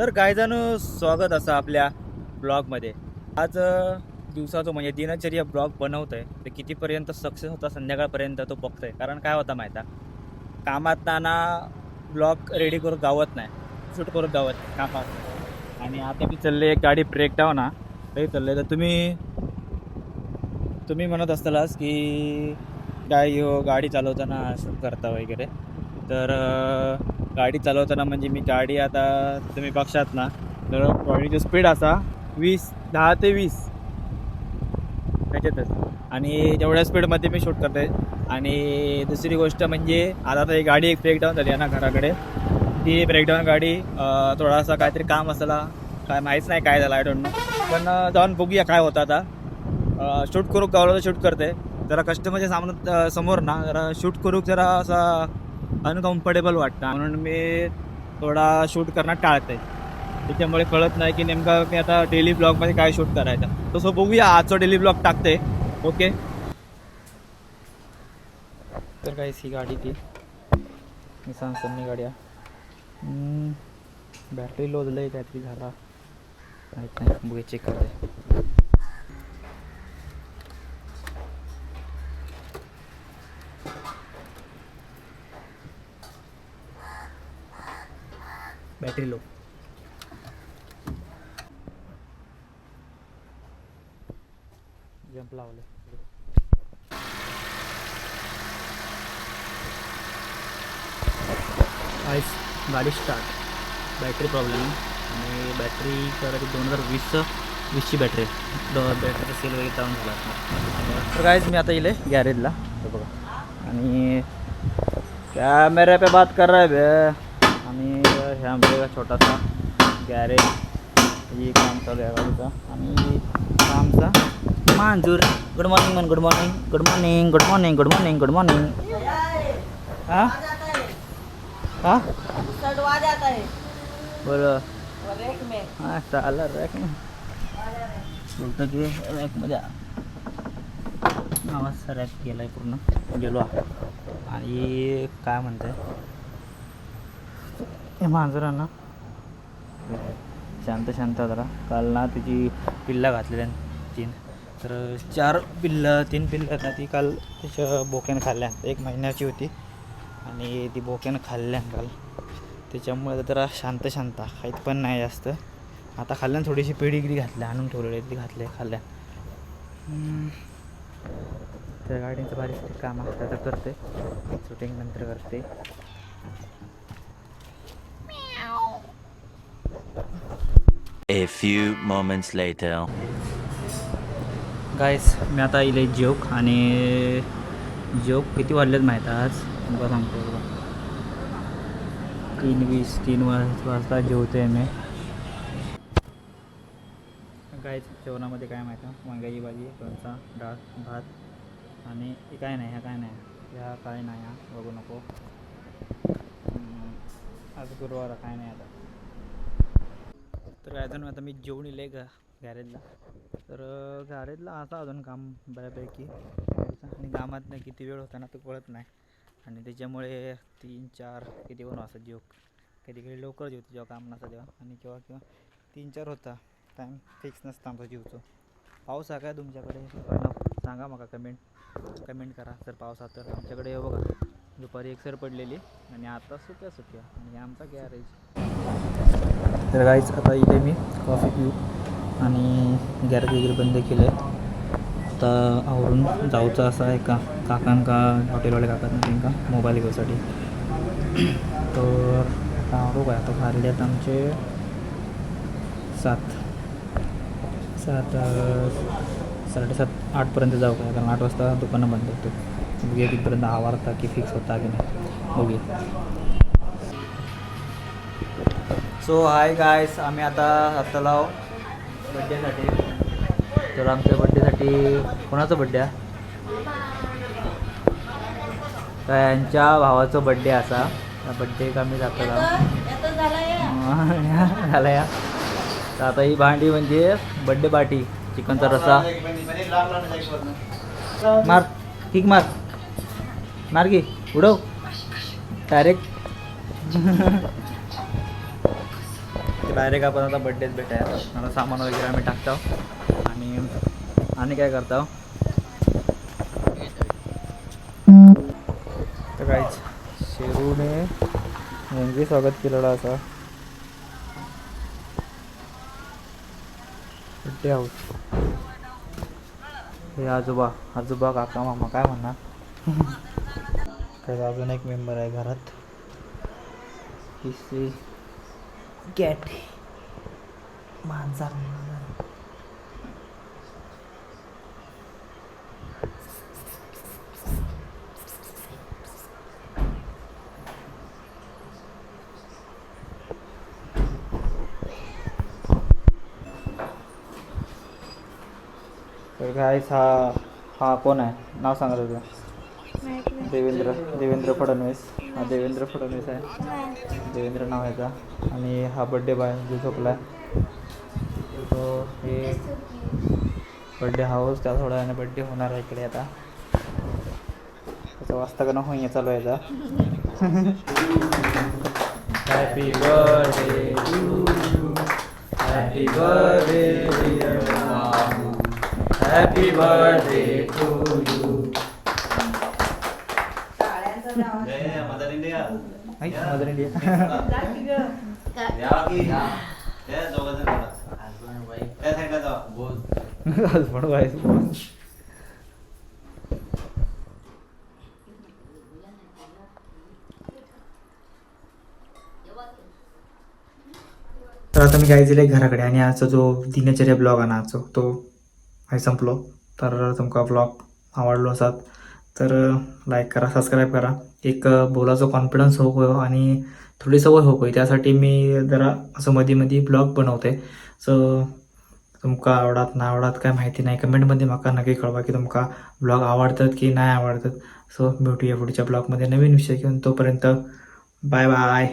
तर गायजानो स्वागत असं आपल्या ब्लॉगमध्ये. आज दिवसाचं म्हणजे दिनचर्या ब्लॉग बनवतोय ते कितीपर्यंत सक्सेस होता संध्याकाळपर्यंत तो बघतोय. कारण काय होता माहिती आहे, कामात नाना ब्लॉग रेडी करून गावत नाही, शूट करून गावत नाही कामात. आणि आता मी चालले एक गाडी ब्रेकडाऊन हा काही चालले. तर तुम्ही म्हणत असतालच की काय गाडी चालवताना शूट करता वगैरे. तर गाडी चालवताना म्हणजे मी गाडी आता तुम्ही बघशात ना, तर गाडीची स्पीड असा 10 ते 20 त्याच्यातच, आणि तेवढ्या स्पीडमध्ये मी शूट करते. आणि दुसरी गोष्ट म्हणजे आता तर ही गाडी एक ब्रेकडाऊन झाली आहे ना घराकडे. ती ब्रेकडाऊन गाडी थोडासा काहीतरी काम असला काय माहीत नाही काय झालं, आय डोंट नो. पण जाऊन बघूया काय होतं आता. शूट करू गावला तर शूट करते. जरा कस्टमरच्या समोर ना जरा शूट करू जरा असा अनकम्फर्टेबल वाटतं, म्हणून मी थोडा शूट करणं टाळते. त्याच्यामुळे कळत नाही की नेमका मी आता डेली ब्लॉगमध्ये काय शूट करायचं. तसं बघूया आजचा डेली ब्लॉग टाकते. ओके. तर काही ही गाडी ती निसान सन्नी गाडी आहे. बॅटरी लोजलं आहे काहीतरी झाला माहीत नाही, बघूया चेक करते. Battery low. जंप लावले. आईस गाडी स्टार्ट. बॅटरी प्रॉब्लेम आहे आणि बॅटरी करायची 2020ची बॅटरी बॅटरीचा सेल वगैरे डाऊन झाला. तर गाईज मी आता येईल गॅरेजला बघा, आणि कॅमेरा पे बात कर रहा है बे. आणि हे आमचा छोटासा गॅरेज, हे काम चालू आहे गाडीचा. आणि आमचा मांजूर. गुड मॉर्निंग मन, good morning, good morning, good morning, good morning, good morning. हाँ हाँ बोलो. हाँ चाला रॅक में बोलतो की रॅकमध्ये आवाजचा रॅक केला आहे पूर्ण गेलो. आणि काय म्हणते हे मांजरांना शांत शांत जरा. काल ना तिची पिल्ला घातलेल्या 3, तर 3 पिल्लं ना ती काल तिच्या बोक्यानं खाल्ल्या. 1 महिन्याची होती आणि ती बोक्यानं खाल्ल्या काल. त्याच्यामुळे जरा शांत खाईत पण नाही जास्त. आता खाल्ल्यानं थोडीशी पेडीगिरी घातल्या, आणून ठेवलेली ती खाल्ल्या. त्या गाडीचं बारीक काम असतं तर करते, शूटिंग नंतर करते. A few moments later. गाईस मी आता इले जोक, आणि जोक किती वाजलेत माहीत आहे आज तुमका सांगतो बघा. 3 वाजता जेवते मी. गाईस जेवणामध्ये काय माहीत आहे, वांग्याची भाजी, लोणचा, डाळ, भात. आणि काय नाही, ह्या काय नाही, ह्या काय नाही, हा बघू नको. आज गुरुवार काय नाही आता. तर अजून आता मी जेवण येईल गॅरेजला. तर गॅरेजला आता अजून काम बऱ्यापैकी. आणि कामात नाही किती वेळ होता ना तो कळत नाही. आणि त्याच्यामुळे 3-4 किती पण वाजता जेव. कधी लवकर जेवतो जेव्हा काम नसतं तेव्हा, आणि किंवा 3-4 होता. टाईम फिक्स नसतं आमचा जेवतो. पाऊस आहे काय तुमच्याकडे सांगा मग, कमेंट करा. जर पाऊस आहे तर आमच्याकडे बघा दुपारी एकसर पडलेली आणि आता सुक्या. आणि आमचा गॅरेज. तर गाईच आता इथे मी कॉफी पिऊ आणि गॅरेज वगैरे बंद केलं आहे. आता आवरून जाऊचं असं आहे काकांका हॉटेलवाले काकांना त्यांना मोबाईल घेऊसाठी. तर आता आवडू काय, आता झालेले आहेत आमचे 7, 7:30, 8पर्यंत जाऊ काय, कारण 8 वाजता दुकानं बंद होतो. बघूया तिथपर्यंत आवारता की फिक्स होता की नाही, बघूया. सो हाय गायस, आम्ही आता चलाव बड्डेसाठी. तर आमच्या बड्डेसाठी कोणाचा बड्डे आहे, तर यांच्या भावाचा बड्डे असा. त्या बड्डे आम्ही जातो झाला या. तर आता ही भांडी म्हणजे बड्डे पार्टी. चिकनचा रसा मार, किक मार की उडव डायरेक्ट. डायरेक्ट आपण आता बड्डेच भेटायला आता सामान वगैरे आम्ही टाकतो आणि काय करतो तर काहीच शेरूने नेमकी स्वागत केलेलं असा बड्डे हाऊस. हे आजोबा काका मामा काय म्हणणार. तर अजून एक मेंबर आहे घरात. कॅट मांजर. तर गाईस हा कोण आहे नाव सांगा तुझं. देवेंद्र फडणवीस. हा देवेंद्र फडणवीस आहे. देवेंद्र नाव आहे याचा. आणि हा बड्डे बॉय जो झोपला आहे तो हे बड्डे हाऊस. त्या थोड्या वेळाने बड्डे होणार आहे इकडे आता. त्याचा वाजता का होईन चालू आहे याचा. Happy birthday to you. Happy birthday dear मामू. Happy birthday to you. Mother India. Husband wife. तर आता मी काय दिले घराकडे आणि आजचा जो दिनचर्या ब्लॉग आहे ना आजचा तो आहे संपलो. तर तुमका ब्लॉग आवडलो असतात तर लाईक करा सबस्क्राईब करा. एक बोलायचा कॉन्फिडन्स हो आणि थोडी सवय हो त्यासाठी मी जरा असं मध्ये ब्लॉग बनवते. सो तुमका आवडत ना आवडत काय माहिती नाही. कमेंटमध्ये म्हाका नक्की कळवा की तुमका ब्लॉग आवडतात की नाही आवडतात. सो भेटूया पुढच्या ब्लॉगमध्ये नवीन विषय घेऊन. तोपर्यंत बाय बाय.